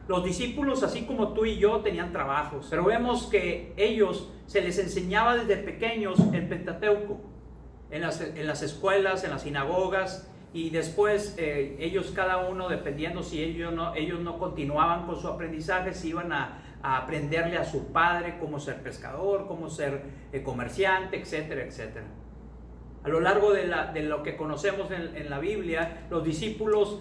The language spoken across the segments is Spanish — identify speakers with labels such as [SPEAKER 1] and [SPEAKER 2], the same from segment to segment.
[SPEAKER 1] Los discípulos, así como tú y yo, tenían trabajos, pero vemos que ellos se les enseñaba desde pequeños el Pentateuco, en las escuelas, en las sinagogas, y después ellos cada uno, dependiendo si ellos no continuaban con su aprendizaje, se iban a aprenderle a su padre cómo ser pescador, cómo ser comerciante, etcétera, etcétera. A lo largo de lo que conocemos en la Biblia, los discípulos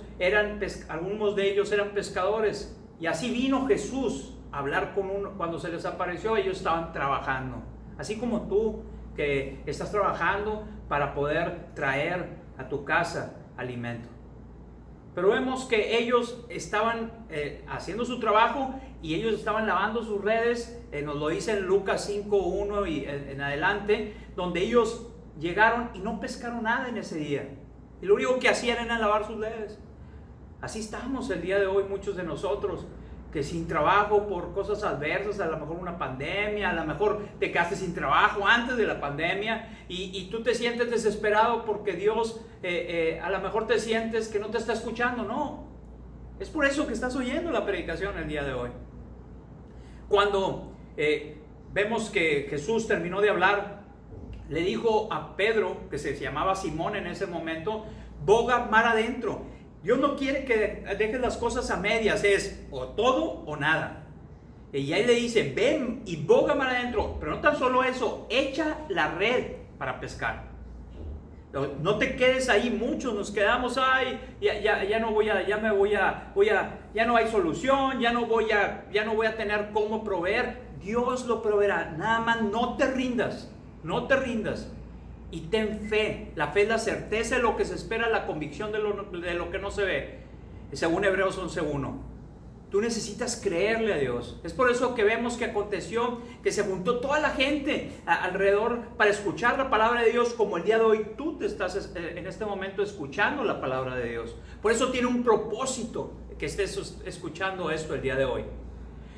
[SPEAKER 1] algunos de ellos eran pescadores, y así vino Jesús a hablar con uno. Cuando se les apareció, ellos estaban trabajando, así como tú, que estás trabajando para poder traer a tu casa alimento. Pero vemos que ellos estaban haciendo su trabajo, y ellos estaban lavando sus redes. Nos lo dice en Lucas 5:1 y en adelante, donde ellos llegaron y no pescaron nada en ese día, y lo único que hacían era lavar sus redes. Así estamos el día de hoy muchos de nosotros, que sin trabajo por cosas adversas, a lo mejor una pandemia, a lo mejor te quedaste sin trabajo antes de la pandemia, y tú te sientes desesperado porque Dios a lo mejor te sientes que no te está escuchando. No, es por eso que estás oyendo la predicación el día de hoy. Cuando vemos que Jesús terminó de hablar, le dijo a Pedro, que se llamaba Simón en ese momento: boga mar adentro. Dios no quiere que dejes las cosas a medias, es o todo o nada. Y ahí le dice: ven y boga mar adentro. Pero no tan solo eso, echa la red para pescar. No te quedes ahí. Muchos nos quedamos, ya no hay solución, ya no voy a tener cómo proveer. Dios lo proveerá. Nada más no te rindas. No te rindas y ten fe. La fe es la certeza de lo que se espera, la convicción de lo que no se ve. Según Hebreos 11:1. Tú necesitas creerle a Dios. Es por eso que vemos que aconteció que se juntó toda la gente alrededor para escuchar la palabra de Dios, como el día de hoy tú te estás en este momento escuchando la palabra de Dios. Por eso tiene un propósito que estés escuchando esto el día de hoy.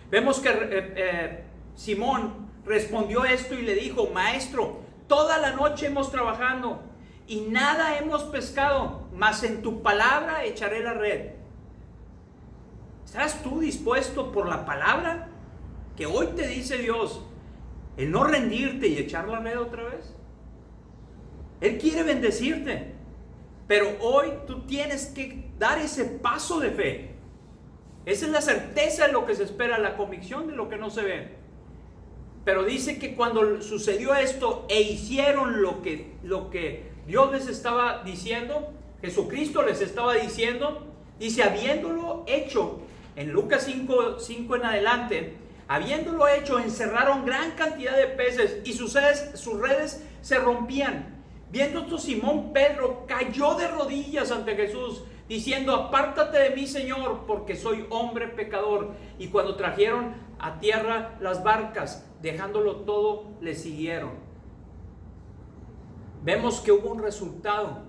[SPEAKER 1] Vemos que Simón respondió esto y le dijo: maestro, toda la noche hemos trabajado y nada hemos pescado, mas en tu palabra echaré la red. ¿Estás tú dispuesto por la palabra que hoy te dice Dios, el no rendirte y echar la red otra vez? Él quiere bendecirte, pero hoy tú tienes que dar ese paso de fe. Esa es la certeza de lo que se espera, la convicción de lo que no se ve. Pero dice que cuando sucedió esto e hicieron lo que Dios les estaba diciendo, Jesucristo les estaba diciendo, dice: habiéndolo hecho, en Lucas 5 en adelante, habiéndolo hecho, encerraron gran cantidad de peces y sus redes se rompían. Viendo esto, Simón Pedro cayó de rodillas ante Jesús, diciendo: apártate de mí, Señor, porque soy hombre pecador. Y cuando trajeron a tierra las barcas, dejándolo todo, le siguieron. Vemos que hubo un resultado.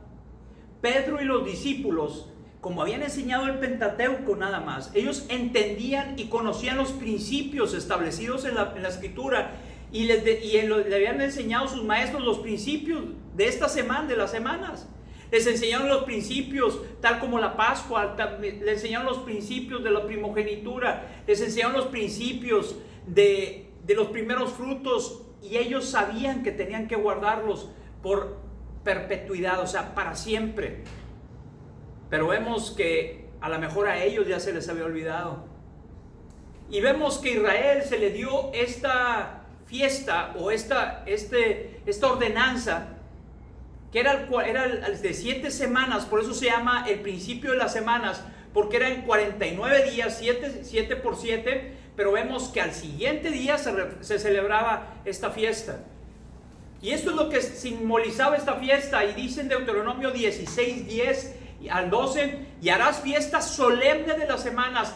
[SPEAKER 1] Pedro y los discípulos, como habían enseñado el Pentateuco nada más, ellos entendían y conocían los principios establecidos en la Escritura, y le habían enseñado sus maestros los principios de esta semana, de las semanas. Les enseñaron los principios, tal como la Pascua, les enseñaron los principios de la primogenitura, les enseñaron los principios de los primeros frutos, y ellos sabían que tenían que guardarlos por perpetuidad, o sea, para siempre. Pero vemos que a lo mejor a ellos ya se les había olvidado. Y vemos que a Israel se le dio esta fiesta o esta ordenanza, que era de 7 semanas, por eso se llama el principio de las semanas, porque eran 49 días, 7 por 7, pero vemos que al siguiente día se celebraba esta fiesta. Y esto es lo que simbolizaba esta fiesta, y dice en Deuteronomio 16:10 al 12: y harás fiesta solemne de las semanas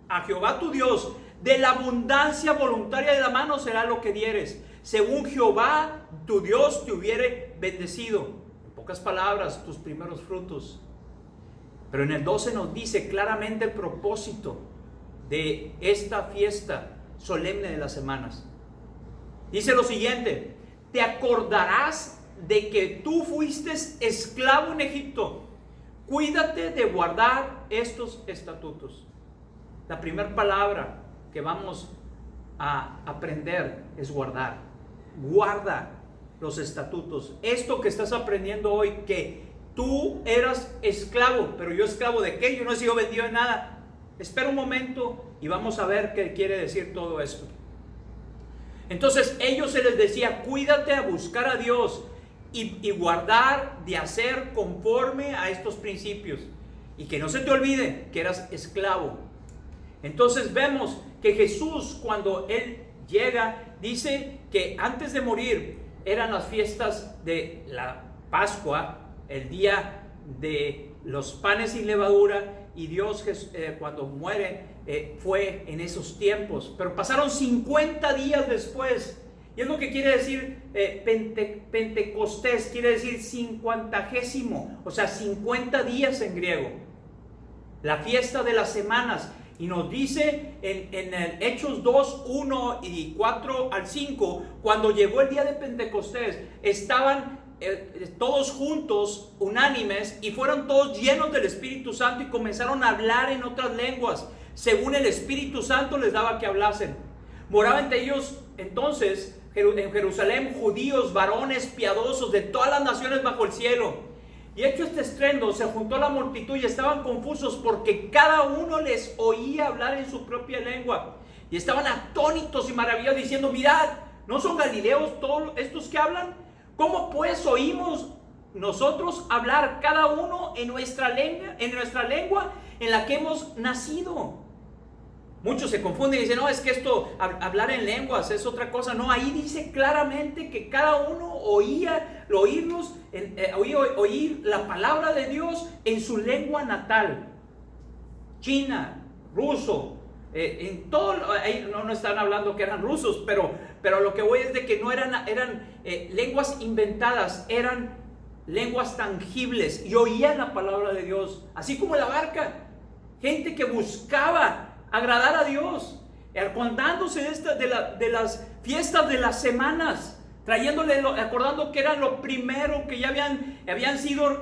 [SPEAKER 1] a Jehová tu Dios, de la abundancia voluntaria de la mano será lo que dieres, según Jehová tu Dios te hubiere bendecido. En pocas palabras, tus primeros frutos. Pero en el 12 nos dice claramente el propósito de esta fiesta solemne de las semanas. Dice lo siguiente: te acordarás de que tú fuiste esclavo en Egipto. Cuídate de guardar estos estatutos. La primera palabra que vamos a aprender es guardar. Guarda los estatutos. Esto que estás aprendiendo hoy, que tú eras esclavo, pero yo esclavo de qué, yo no he sido vendido de nada. Espera un momento y vamos a ver qué quiere decir todo esto. Entonces ellos se les decía, cuídate a buscar a Dios y guardar de hacer conforme a estos principios. Y que no se te olvide que eras esclavo. Entonces vemos que Jesús, cuando Él llega, dice que antes de morir eran las fiestas de la Pascua, el día de los panes sin levadura, y Dios cuando muere fue en esos tiempos. Pero pasaron 50 días después, y es lo que quiere decir Pentecostés, quiere decir cincuentagésimo, o sea 50 días en griego, la fiesta de las semanas. Y nos dice en el Hechos 2, 1 y 4 al 5, cuando llegó el día de Pentecostés, estaban todos juntos, unánimes, y fueron todos llenos del Espíritu Santo y comenzaron a hablar en otras lenguas, según el Espíritu Santo les daba que hablasen. Moraba entre ellos entonces en Jerusalén judíos, varones piadosos de todas las naciones bajo el cielo. Y hecho este estruendo, se juntó la multitud y estaban confusos porque cada uno les oía hablar en su propia lengua. Y estaban atónitos y maravillados diciendo, mirad, ¿no son galileos todos estos que hablan? ¿Cómo pues oímos nosotros hablar cada uno en nuestra lengua en la que hemos nacido? Muchos se confunden y dicen, no, es que esto, hablar en lenguas es otra cosa. No, ahí dice claramente que cada uno oír la palabra de Dios en su lengua natal. China, ruso, en todo, ahí no están hablando que eran rusos, pero lo que voy es de que no eran lenguas inventadas, eran lenguas tangibles y oían la palabra de Dios, así como la barca. Gente que buscaba agradar a Dios, acordándose de las fiestas de las semanas, acordando que era lo primero, que ya habían sido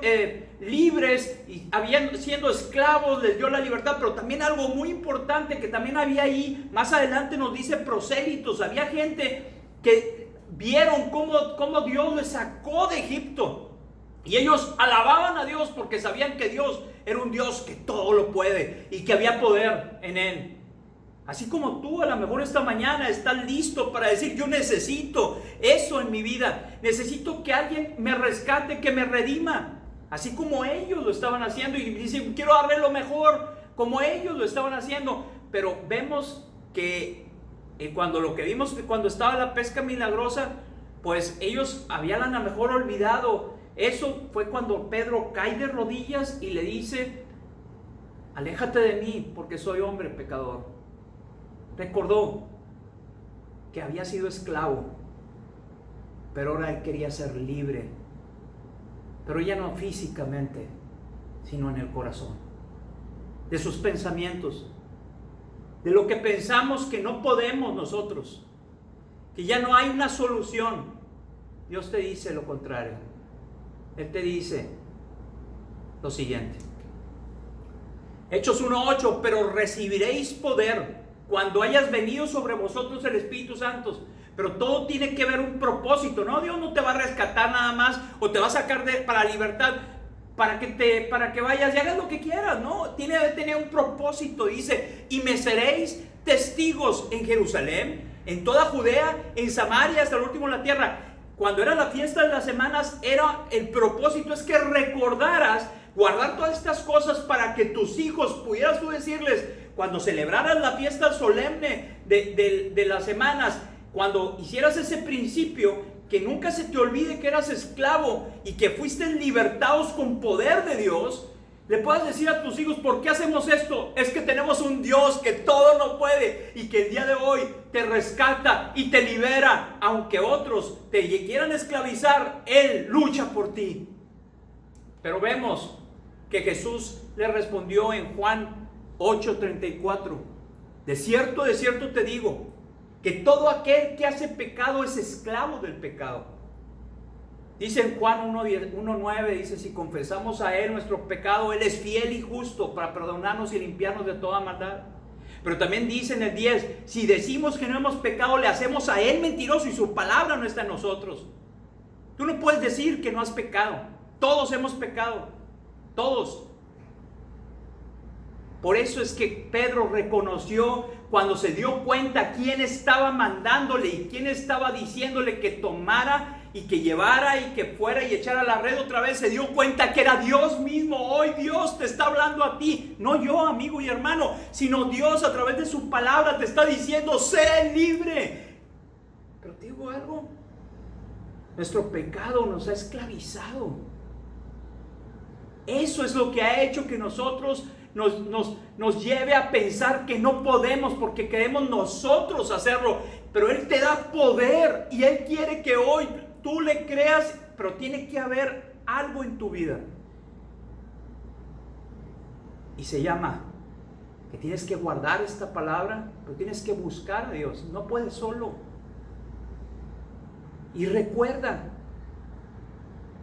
[SPEAKER 1] libres y habían siendo esclavos, les dio la libertad. Pero también algo muy importante que también había ahí, más adelante nos dice prosélitos, había gente que vieron cómo Dios les sacó de Egipto. Y ellos alababan a Dios porque sabían que Dios era un Dios que todo lo puede y que había poder en Él. Así como tú a lo mejor esta mañana estás listo para decir, yo necesito eso en mi vida. Necesito que alguien me rescate, que me redima. Así como ellos lo estaban haciendo, y dicen, quiero darle lo mejor, como ellos lo estaban haciendo. Pero vemos que lo que vimos cuando estaba la pesca milagrosa, pues ellos habían a lo mejor olvidado. Eso fue cuando Pedro cae de rodillas y le dice, aléjate de mí porque soy hombre pecador. Recordó que había sido esclavo, pero ahora él quería ser libre, pero ya no físicamente, sino en el corazón, de sus pensamientos, de lo que pensamos que no podemos nosotros, que ya no hay una solución. Dios te dice lo contrario. Él te dice lo siguiente. Hechos 1:8, pero recibiréis poder cuando hayas venido sobre vosotros el Espíritu Santo. Pero todo tiene que ver un propósito, ¿no? Dios no te va a rescatar nada más o te va a sacar para libertad para que vayas y hagas lo que quieras, ¿no? Tiene que tener un propósito. Dice, y me seréis testigos en Jerusalén, en toda Judea, en Samaria, hasta el último de la tierra. Cuando era la fiesta de las semanas, el propósito es que recordaras guardar todas estas cosas para que tus hijos pudieras tú decirles, cuando celebraras la fiesta solemne de las semanas, cuando hicieras ese principio, que nunca se te olvide que eras esclavo y que fuiste libertados con poder de Dios, le puedas decir a tus hijos, ¿por qué hacemos esto? Es que tenemos un Dios que todo lo puede y que el día de hoy te rescata y te libera. Aunque otros te quieran esclavizar, Él lucha por ti. Pero vemos que Jesús le respondió en Juan 8:34. De cierto te digo, que todo aquel que hace pecado es esclavo del pecado. Dice en Juan 1:9, dice, si confesamos a Él nuestro pecado, Él es fiel y justo para perdonarnos y limpiarnos de toda maldad. Pero también dice en el 10, si decimos que no hemos pecado, le hacemos a Él mentiroso y su palabra no está en nosotros. Tú no puedes decir que no has pecado. Todos hemos pecado. Todos. Por eso es que Pedro reconoció cuando se dio cuenta quién estaba mandándole y quién estaba diciéndole que tomara y que llevara y que fuera y echara la red otra vez. Se dio cuenta que era Dios mismo. Hoy Dios te está hablando a ti. No yo, amigo y hermano, sino Dios a través de su palabra te está diciendo: sé libre. Pero te digo algo. Nuestro pecado nos ha esclavizado. Eso es lo que ha hecho que nosotros nos lleve a pensar que no podemos porque queremos nosotros hacerlo. Pero Él te da poder y Él quiere que hoy tú le creas, pero tiene que haber algo en tu vida. Y se llama que tienes que guardar esta palabra, pero tienes que buscar a Dios. No puedes solo. Y recuerda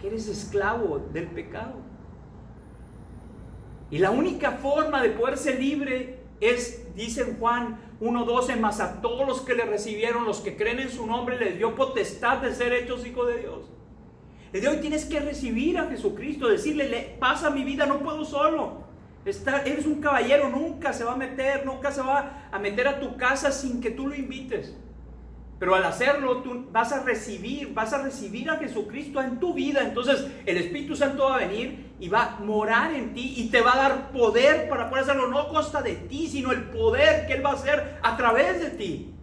[SPEAKER 1] que eres esclavo del pecado. Y la única forma de poder ser libre es, dice en Juan 1:12, mas a todos los que le recibieron, los que creen en su nombre, les dio potestad de ser hechos hijos de Dios. Desde hoy tienes que recibir a Jesucristo, decirle: pasa mi vida, no puedo solo. Eres un caballero, nunca se va a meter a tu casa sin que tú lo invites. Pero al hacerlo, tú vas a recibir a Jesucristo en tu vida. Entonces el Espíritu Santo va a venir y va a morar en ti y te va a dar poder para poder hacerlo, no a costa de ti, sino el poder que Él va a hacer a través de ti.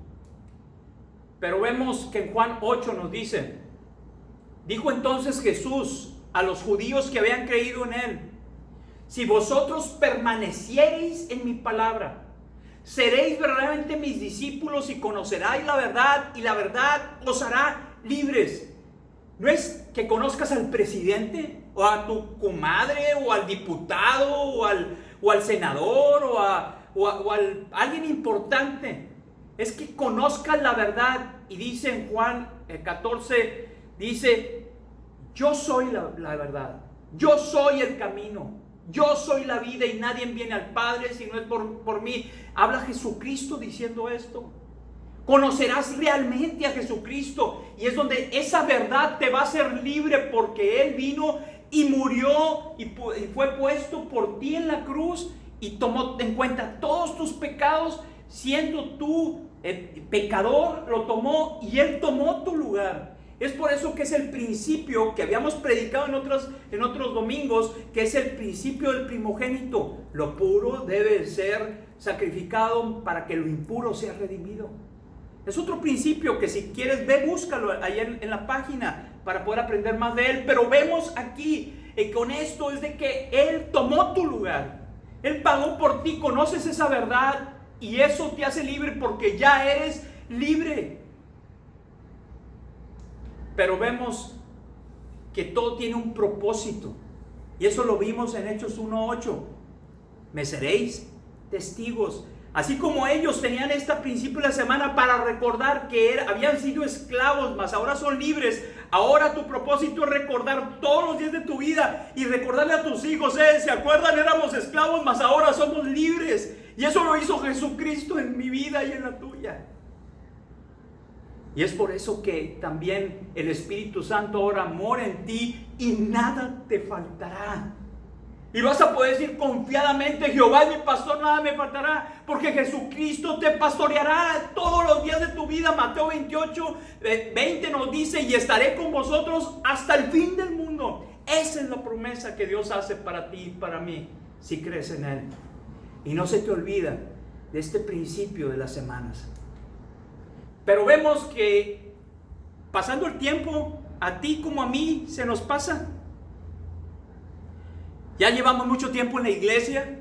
[SPEAKER 1] Pero vemos que en Juan 8 nos dice: dijo entonces Jesús a los judíos que habían creído en Él: si vosotros permaneciereis en mi palabra, seréis verdaderamente mis discípulos y conoceráis la verdad, y la verdad os hará libres. No es que conozcas al presidente, o a tu comadre, o al diputado, o al senador, o a alguien importante. Es que conozcas la verdad. Y dice en Juan 14, dice: yo soy la verdad, yo soy el camino, yo soy la vida, y nadie viene al Padre si no es por mí. Habla Jesucristo diciendo esto. Conocerás realmente a Jesucristo, y es donde esa verdad te va a hacer libre, porque Él vino y murió y fue puesto por ti en la cruz y tomó en cuenta todos tus pecados, siendo tú pecador, lo tomó y Él tomó tu lugar. Es por eso que es el principio que habíamos predicado en otros domingos, que es el principio del primogénito. Lo puro debe ser sacrificado para que lo impuro sea redimido. Es otro principio que, si quieres, búscalo ahí en la página para poder aprender más de él. Pero vemos aquí con esto es de que Él tomó tu lugar. Él pagó por ti, conoces esa verdad y eso te hace libre porque ya eres libre. Pero vemos que todo tiene un propósito. Y eso lo vimos en Hechos 1:8. Me seréis testigos. Así como ellos tenían este principio de la semana para recordar que habían sido esclavos, mas ahora son libres. Ahora tu propósito es recordar todos los días de tu vida y recordarle a tus hijos: ¿se acuerdan? Éramos esclavos, mas ahora somos libres. Y eso lo hizo Jesucristo en mi vida y en la tuya. Y es por eso que también el Espíritu Santo ahora mora en ti y nada te faltará. Y vas a poder decir confiadamente: Jehová es mi pastor, nada me faltará, porque Jesucristo te pastoreará todos los días de tu vida. Mateo 28:20 nos dice: y estaré con vosotros hasta el fin del mundo. Esa es la promesa que Dios hace para ti y para mí, si crees en Él. Y no se te olvida de este principio de las semanas. Pero vemos que pasando el tiempo, a ti como a mí se nos pasa. Ya llevamos mucho tiempo en la iglesia.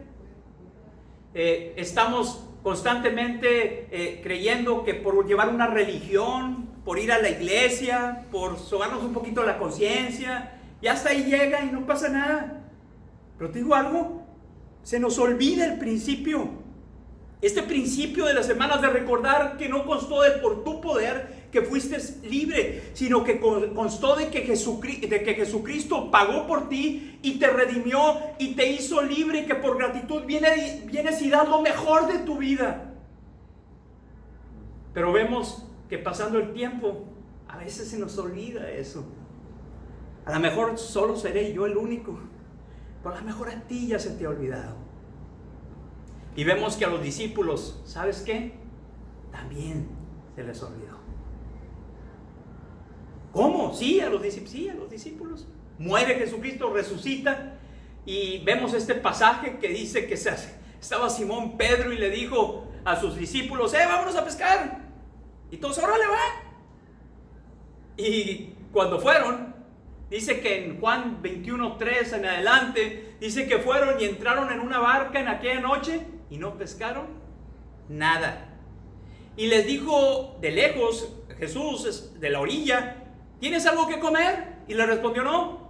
[SPEAKER 1] Estamos constantemente creyendo que por llevar una religión, por ir a la iglesia, por sobarnos un poquito la conciencia, ya hasta ahí llega y no pasa nada. Pero te digo algo, se nos olvida el principio. Este principio de las semanas de recordar que no constó de por tu poder que fuiste libre, sino que constó de que Jesucristo pagó por ti y te redimió y te hizo libre, y que por gratitud vienes y das lo mejor de tu vida. Pero vemos que pasando el tiempo, a veces se nos olvida eso. A lo mejor solo seré yo el único, pero a lo mejor a ti ya se te ha olvidado. Y vemos que a los discípulos, ¿sabes qué? También se les olvidó. ¿Cómo? Sí, a los discípulos. Muere Jesucristo, resucita, y vemos este pasaje que dice que estaba Simón Pedro y le dijo a sus discípulos: vámonos a pescar. Y todos: órale, va. Y cuando fueron, dice que en Juan 21:3 en adelante, dice que fueron y entraron en una barca en aquella noche y no pescaron nada. Y les dijo de lejos Jesús, de la orilla: ¿tienes algo que comer? Y le respondió: no.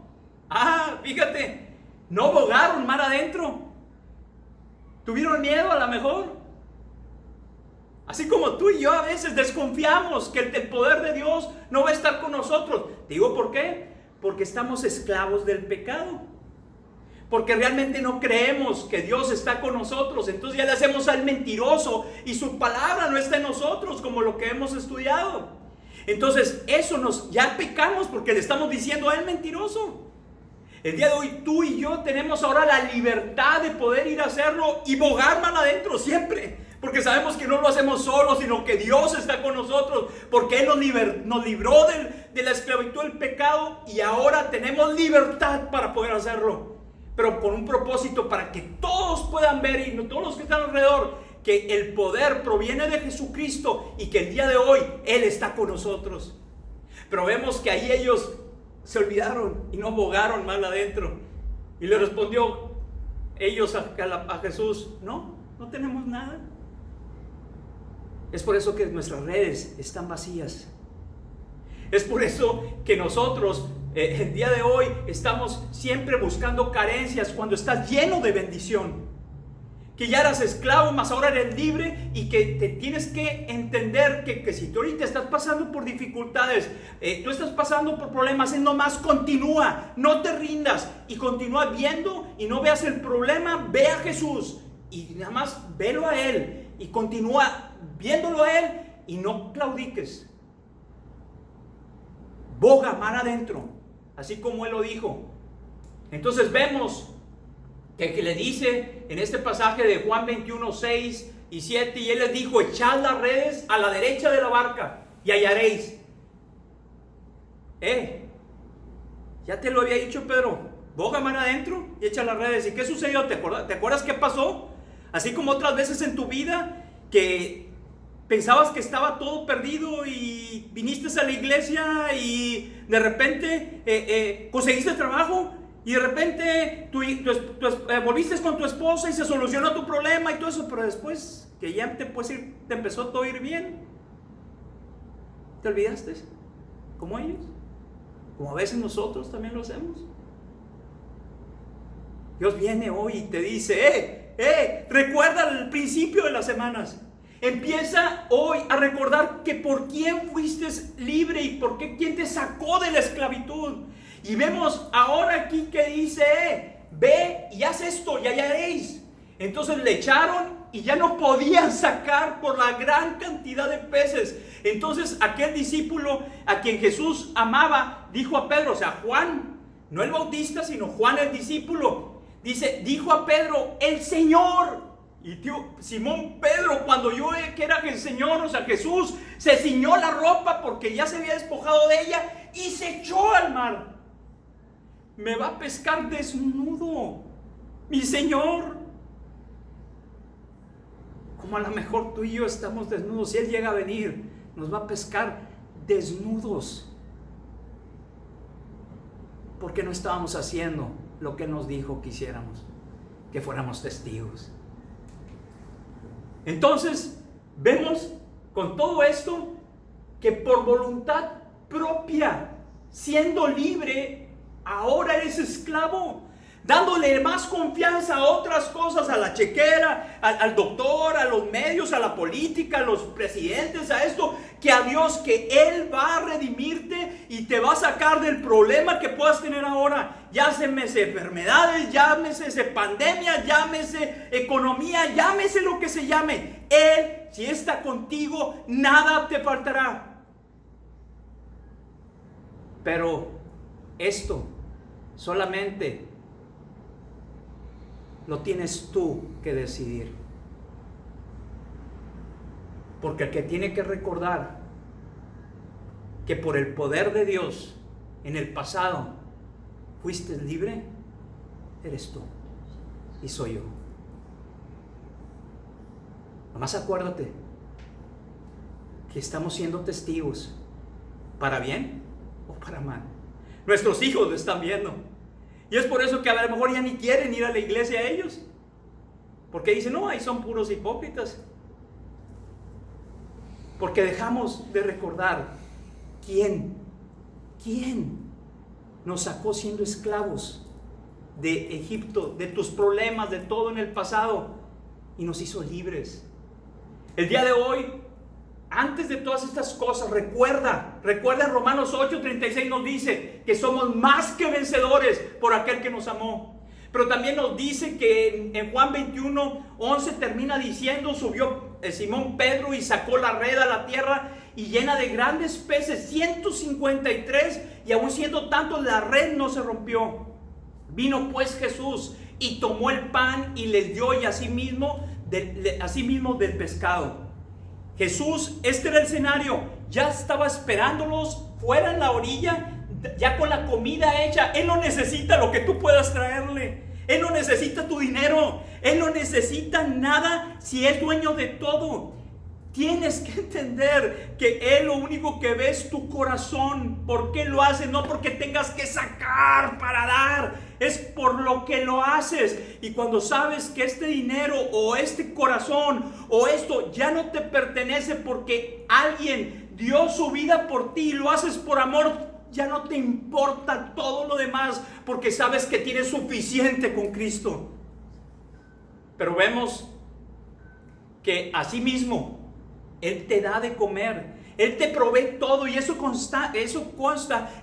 [SPEAKER 1] Fíjate, no bogaron mar adentro. ¿Tuvieron miedo a lo mejor? Así como tú y yo a veces desconfiamos que el poder de Dios no va a estar con nosotros. ¿Te digo por qué? Porque estamos esclavos del pecado. Porque realmente no creemos que Dios está con nosotros. Entonces ya le hacemos al mentiroso y su palabra no está en nosotros, como lo que hemos estudiado. Entonces ya pecamos porque le estamos diciendo a él mentiroso. El día de hoy tú y yo tenemos ahora la libertad de poder ir a hacerlo y bogar mal adentro siempre. Porque sabemos que no lo hacemos solos, sino que Dios está con nosotros. Porque Él nos libró de la esclavitud del pecado y ahora tenemos libertad para poder hacerlo. Pero con un propósito, para que todos puedan ver, y todos los que están alrededor, que el poder proviene de Jesucristo y que el día de hoy Él está con nosotros. Pero vemos que ahí ellos se olvidaron y no bogaron mal adentro. Y le respondió ellos a Jesús: no tenemos nada. Es por eso que nuestras redes están vacías. Es por eso que nosotros el día de hoy estamos siempre buscando carencias cuando estás lleno de bendición. Que ya eras esclavo, mas ahora eres libre, y que te tienes que entender que si tú ahorita estás pasando por dificultades, tú estás pasando por problemas, es nomás continúa, no te rindas y continúa viendo, y no veas el problema, ve a Jesús y nada más velo a Él y continúa viéndolo a Él y no claudiques. Boga mar adentro, así como Él lo dijo. Entonces vemos que le dice en este pasaje de Juan 21, 6 y 7, y Él les dijo: echad las redes a la derecha de la barca y hallaréis. Ya te lo había dicho Pedro, boga mar adentro y echa las redes. ¿Y qué sucedió? ¿Te acuerdas qué pasó? Así como otras veces en tu vida que pensabas que estaba todo perdido y viniste a la iglesia y de repente conseguiste trabajo. Y de repente volviste con tu esposa y se solucionó tu problema y todo eso, pero después que ya te empezó todo a ir bien, ¿te olvidaste? Como ellos, como a veces nosotros también lo hacemos. Dios viene hoy y te dice: recuerda el principio de las semanas. Empieza hoy a recordar que por quién fuiste libre y por qué, quién te sacó de la esclavitud. Y vemos ahora aquí que dice: ve y haz esto y hallaréis. Entonces le echaron y ya no podían sacar por la gran cantidad de peces. Entonces aquel discípulo a quien Jesús amaba dijo a Pedro, o sea Juan, no el Bautista sino Juan el discípulo, dijo a Pedro: el Señor. Y Simón Pedro, cuando yo que era el Señor, o sea Jesús, se ciñó la ropa porque ya se había despojado de ella y se echó al mar. Me va a pescar desnudo, mi Señor. Como a lo mejor tú y yo estamos desnudos, si Él llega a venir, nos va a pescar desnudos. Porque no estábamos haciendo lo que Él nos dijo que hiciéramos, que fuéramos testigos. Entonces, vemos con todo esto que por voluntad propia, siendo libre, ahora eres esclavo, dándole más confianza a otras cosas, a la chequera, al doctor, a los medios, a la política, a los presidentes, a esto, que a Dios, que Él va a redimirte y te va a sacar del problema que puedas tener ahora. Llámese enfermedades, llámese pandemia, llámese economía, llámese lo que se llame. Él, si está contigo, nada te faltará. Pero esto solamente lo tienes tú que decidir. Porque el que tiene que recordar que por el poder de Dios en el pasado fuiste libre, eres tú y soy yo. Nomás acuérdate que estamos siendo testigos, para bien o para mal. Nuestros hijos lo están viendo. Y es por eso que a lo mejor ya ni quieren ir a la iglesia ellos. Porque dicen, no, ahí son puros hipócritas. Porque dejamos de recordar quién nos sacó siendo esclavos de Egipto, de tus problemas, de todo en el pasado, y nos hizo libres. El día de hoy, antes de todas estas cosas, recuerda en Romanos 8:36 nos dice que somos más que vencedores por aquel que nos amó. Pero también nos dice que en Juan 21:11 termina diciendo, subió Simón Pedro y sacó la red a la tierra y llena de grandes peces, 153, y aún siendo tanto la red no se rompió. Vino pues Jesús y tomó el pan y les dio, y asimismo del pescado. Jesús, este era el escenario, ya estaba esperándolos fuera en la orilla, ya con la comida hecha. Él no necesita lo que tú puedas traerle. Él no necesita tu dinero. Él no necesita nada si es dueño de todo. Tienes que entender que Él lo único que ve es tu corazón. ¿Por qué lo haces? No porque tengas que sacar para dar. Es por lo que lo haces. Y cuando sabes que este dinero o este corazón o esto ya no te pertenece porque alguien dio su vida por ti y lo haces por amor, ya no te importa todo lo demás porque sabes que tienes suficiente con Cristo. Pero vemos que asimismo Él te da de comer, Él te provee todo, y eso consta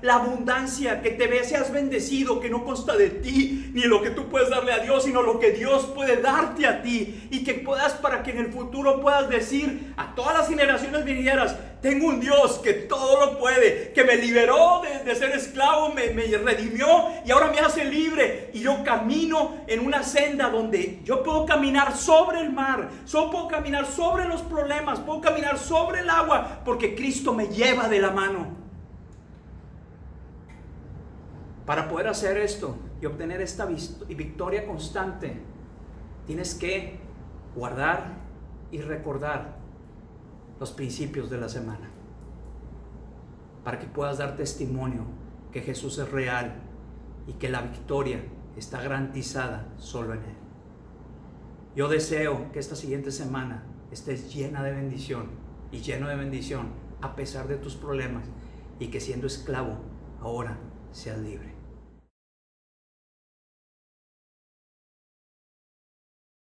[SPEAKER 1] la abundancia, que seas bendecido, que no consta de ti ni lo que tú puedes darle a Dios, sino lo que Dios puede darte a ti, y que puedas, para que en el futuro puedas decir a todas las generaciones venideras: tengo un Dios que todo lo puede, que me liberó de ser esclavo, me redimió y ahora me hace libre, y yo camino en una senda donde yo puedo caminar sobre el mar, puedo caminar sobre los problemas, puedo caminar sobre el agua, porque Cristo me lleva de la mano. Para poder hacer esto y obtener esta victoria constante, tienes que guardar y recordar los principios de la semana, para que puedas dar testimonio que Jesús es real y que la victoria está garantizada solo en Él. Yo deseo que esta siguiente semana estés llena de bendición y lleno de bendición a pesar de tus problemas, y que siendo esclavo ahora seas libre.